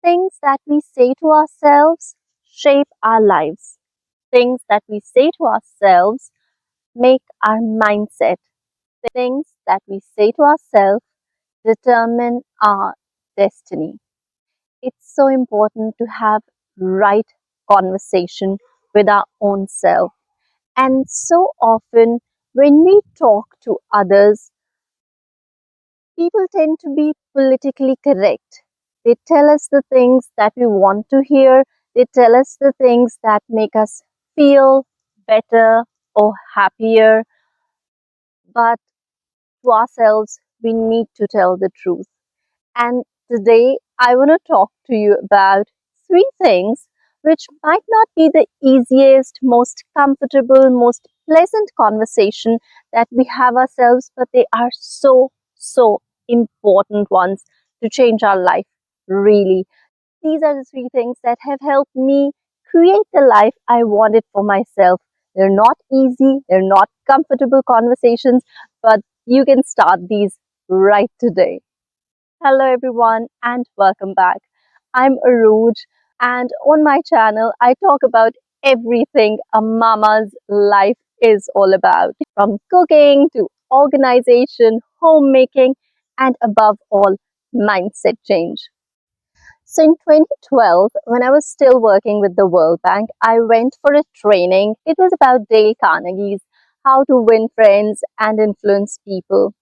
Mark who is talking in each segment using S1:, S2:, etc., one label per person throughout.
S1: Things that we say to ourselves shape our lives. Things that we say to ourselves make our mindset. Things that we say to ourselves determine our destiny. It's so important to have right conversation with our own self. And so often when we talk to others, people tend to be politically correct. They tell us the things that we want to hear. They tell us the things that make us feel better or happier. But to ourselves, we need to tell the truth. And today, I want to talk to you about three things which might not be the easiest, most comfortable, most pleasant conversation that we have ourselves, but they are so important ones to change our life, really. These are the three things that have helped me create the life I wanted for myself. They're not easy, they're not comfortable conversations, but you can start these right today. Hello everyone and welcome back. I'm Aruj, and on my channel I talk about everything a mama's life is all about, from cooking to organization, homemaking, and above all, mindset change. So in 2012, when I was still working with the World Bank, I went for a training. It was about Dale Carnegie's How to Win Friends and Influence People.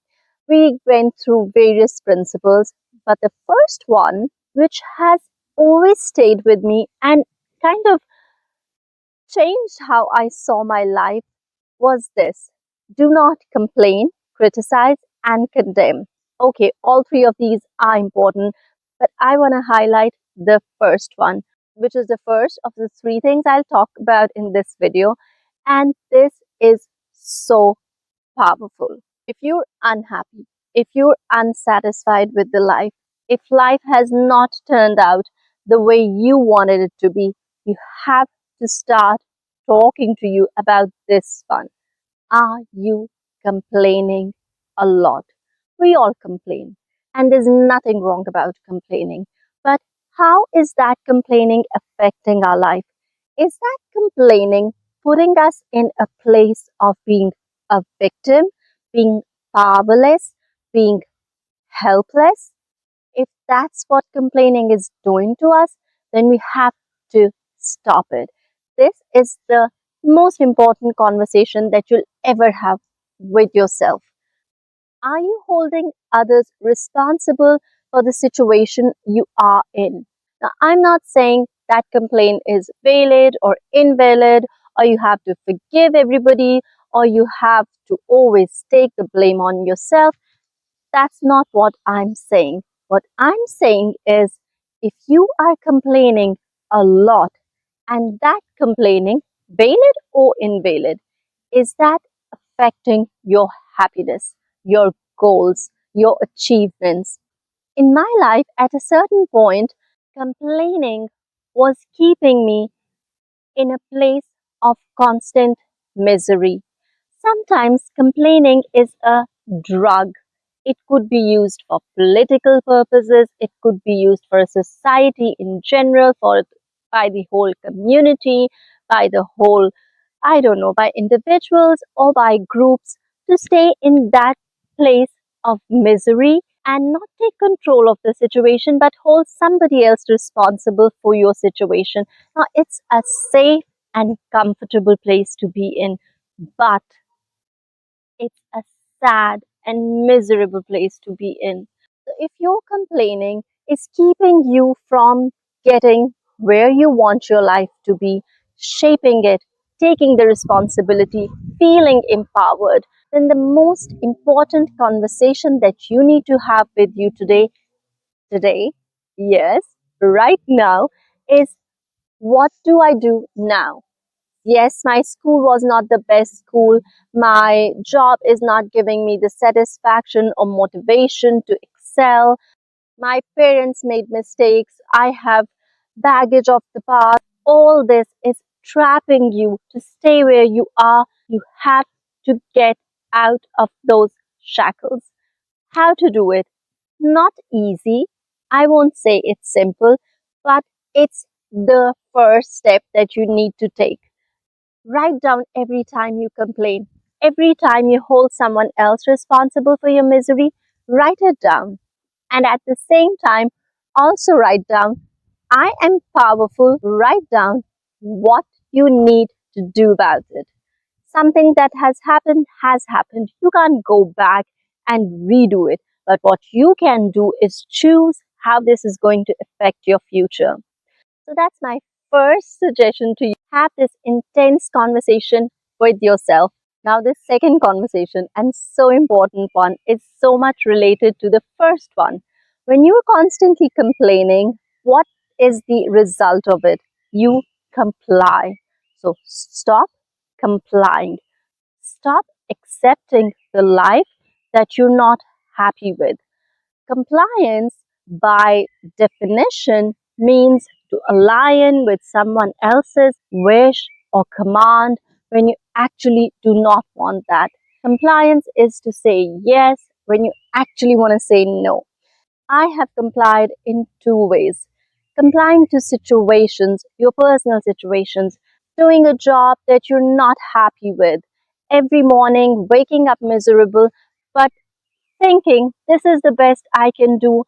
S1: We went through various principles, but the first one, which has always stayed with me and kind of changed how I saw my life, was this: do not complain, criticize, and condemn. Okay, all three of these are important, but I want to highlight the first one, which is the first of the three things I'll talk about in this video. And this is so powerful. If you're unhappy, if you're unsatisfied with the life, if life has not turned out the way you wanted it to be, you have to start talking to you about this one. Are you complaining a lot? We all complain, and there's nothing wrong about complaining. But how is that complaining affecting our life? Is that complaining putting us in a place of being a victim, being powerless, being helpless? If that's what complaining is doing to us, then we have to stop it. This is the most important conversation that you'll ever have with yourself. Are you holding others responsible for the situation you are in? Now, I'm not saying that complaint is valid or invalid, or you have to forgive everybody, or you have to always take the blame on yourself. That's not what I'm saying. What I'm saying is, if you are complaining a lot, and that complaining, valid or invalid, is that affecting your happiness, your goals, your achievements? In my life, at a certain point, complaining was keeping me in a place of constant misery. Sometimes complaining is a drug. It could be used for political purposes, it could be used for society in general, by the whole community, by the whole, I don't know, by individuals or by groups, to stay in that place of misery and not take control of the situation but hold somebody else responsible for your situation. Now, it's a safe and comfortable place to be in, but it's a sad and miserable place to be in. So if your complaining is keeping you from getting where you want your life to be, shaping it, taking the responsibility, feeling empowered, then the most important conversation that you need to have with you today, yes, right now, is: what do I do now? Yes, my school was not the best school. My job is not giving me the satisfaction or motivation to excel. My parents made mistakes. I have baggage of the past. All this is trapping you to stay where you are. You have to get out of those shackles. How to do it? Not easy. I won't say it's simple, but it's the first step that you need to take. Write down every time you complain, every time you hold someone else responsible for your misery. Write it down. And at the same time, also write down, I am powerful. Write down what you need to do about it. Something that has happened has happened. You can't go back and redo it. But what you can do is choose how this is going to affect your future. So that's my first suggestion to you. Have this intense conversation with yourself. Now, this second conversation and so important one is so much related to the first one. When you're constantly complaining, what is the result of it? You comply. So stop complying. Stop accepting the life that you're not happy with. Compliance, by definition, means to align with someone else's wish or command when you actually do not want that. Compliance is to say yes when you actually want to say no. I have complied in two ways. Complying to situations, your personal situations, doing a job that you're not happy with. Every morning, waking up miserable, but thinking this is the best I can do,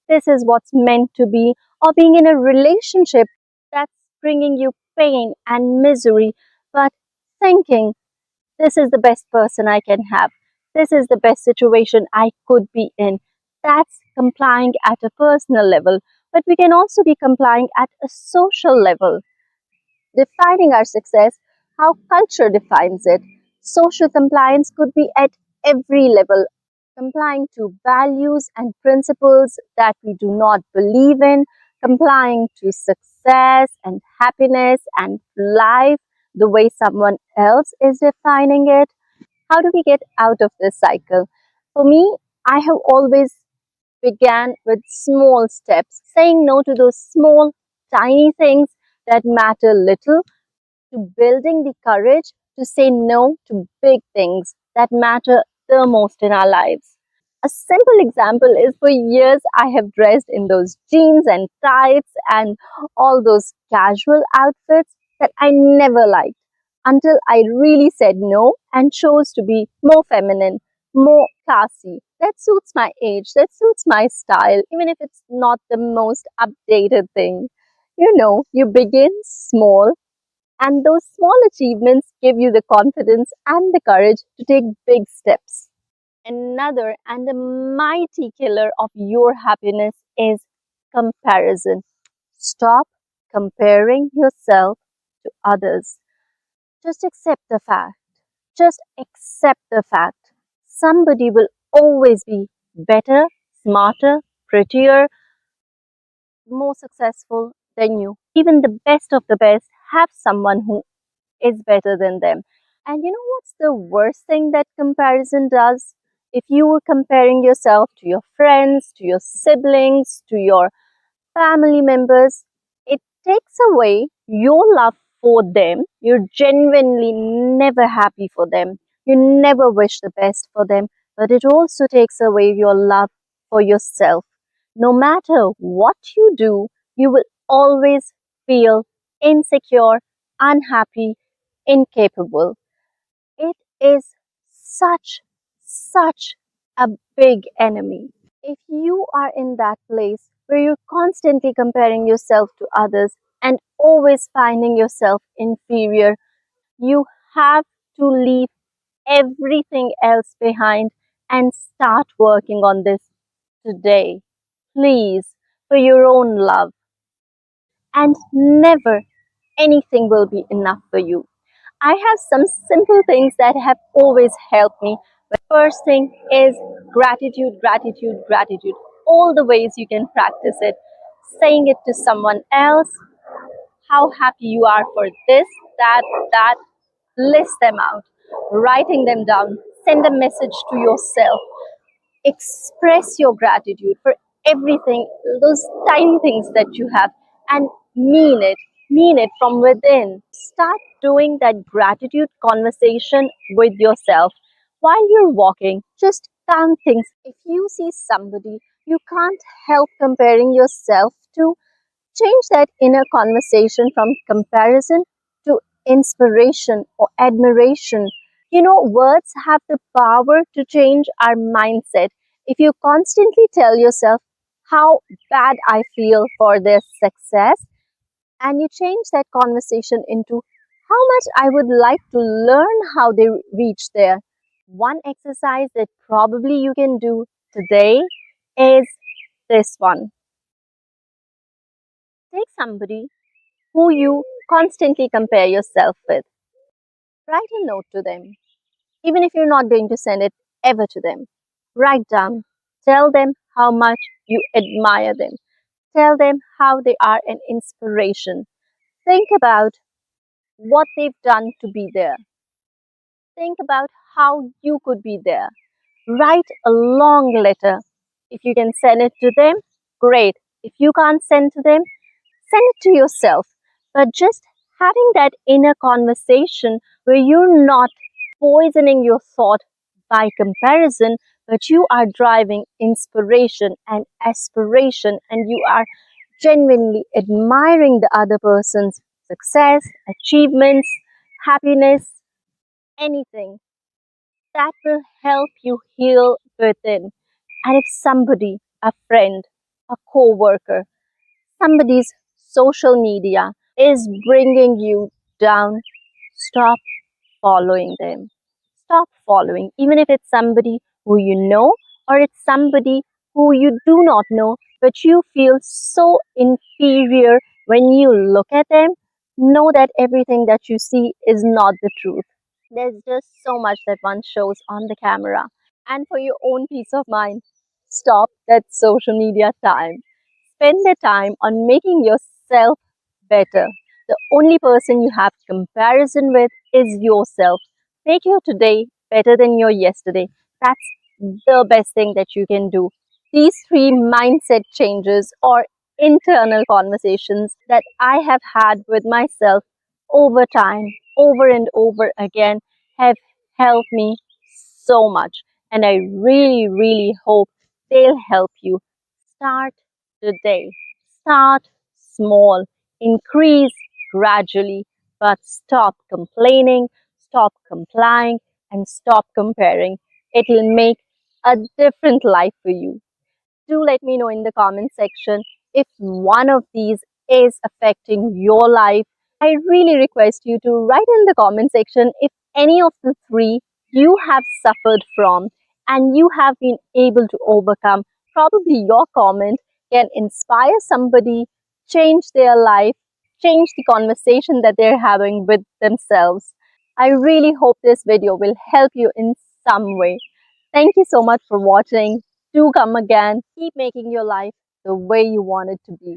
S1: this is what's meant to be, or being in a relationship that's bringing you pain and misery, but thinking this is the best person I can have, this is the best situation I could be in. That's complying at a personal level, but we can also be complying at a social level, defining our success, how culture defines it. Social compliance could be at every level, complying to values and principles that we do not believe in, complying to success and happiness and life the way someone else is defining it. How do we get out of this cycle? For me, I have always began with small steps, saying no to those small, tiny things that matter little, to building the courage to say no to big things that matter the most in our lives. A simple example is, for years I have dressed in those jeans and tights and all those casual outfits that I never liked, until I really said no and chose to be more feminine, more classy. That suits my age, that suits my style, even if it's not the most updated thing. You begin small, and those small achievements give you the confidence and the courage to take big steps. Another and a mighty killer of your happiness is comparison. Stop comparing yourself to others. Just accept the fact. Just accept the fact. Somebody will always be better, smarter, prettier, more successful than you. Even the best of the best have someone who is better than them. And you know what's the worst thing that comparison does? If you were comparing yourself to your friends, to your siblings, to your family members, it takes away your love for them. You're genuinely never happy for them. You never wish the best for them. But it also takes away your love for yourself. No matter what you do, you will always feel insecure, unhappy, incapable. It is such a big enemy. If you are in that place where you're constantly comparing yourself to others and always finding yourself inferior, you have to leave everything else behind and start working on this today. Please, for your own love. And never anything will be enough for you. I have some simple things that have always helped me. The first thing is gratitude, gratitude, gratitude. All the ways you can practice it. Saying it to someone else, how happy you are for this, that. List them out. Writing them down. Send a message to yourself. Express your gratitude for everything, those tiny things that you have, and mean it from within. Start doing that gratitude conversation with yourself while you're walking. Just count things. If you see somebody you can't help comparing yourself to, change that inner conversation from comparison to inspiration or admiration. Words have the power to change our mindset. If you constantly tell yourself how bad I feel for their success, and you change that conversation into how much I would like to learn how they reach there. One exercise that probably you can do today is this one. Take somebody who you constantly compare yourself with. Write a note to them, even if you're not going to send it ever to them. Write down. Tell them how much you admire them. Tell them how they are an inspiration. Think about what they've done to be there. Think about how you could be there. Write a long letter. If you can send it to them, great. If you can't send to them, send it to yourself. But just having that inner conversation where you're not poisoning your thought by comparison, but you are driving inspiration and aspiration, and you are genuinely admiring the other person's success, achievements, happiness, anything that will help you heal within. And if somebody, a friend, a co worker, somebody's social media is bringing you down, stop following them. Stop following, even if it's somebody who you know or it's somebody who you do not know, but you feel so inferior when you look at them. Know that everything that you see is not the truth. There's just so much that one shows on the camera. And for your own peace of mind, stop that social media time. Spend the time on making yourself better. The only person you have comparison with is yourself. Make your today better than your yesterday. That's the best thing that you can do. These three mindset changes or internal conversations that I have had with myself over time, over and over again, have helped me so much. And I really, really hope they'll help you. Start today. Start small, increase gradually, but stop complaining, stop complying, and stop comparing. It will make a different life for you. Do let me know in the comment section if one of these is affecting your life. I really request you to write in the comment section if any of the three you have suffered from and you have been able to overcome. Probably your comment can inspire somebody, change their life, change the conversation that they're having with themselves. I really hope this video will help you in some way. Thank you so much for watching. Do come again. Keep making your life the way you want it to be.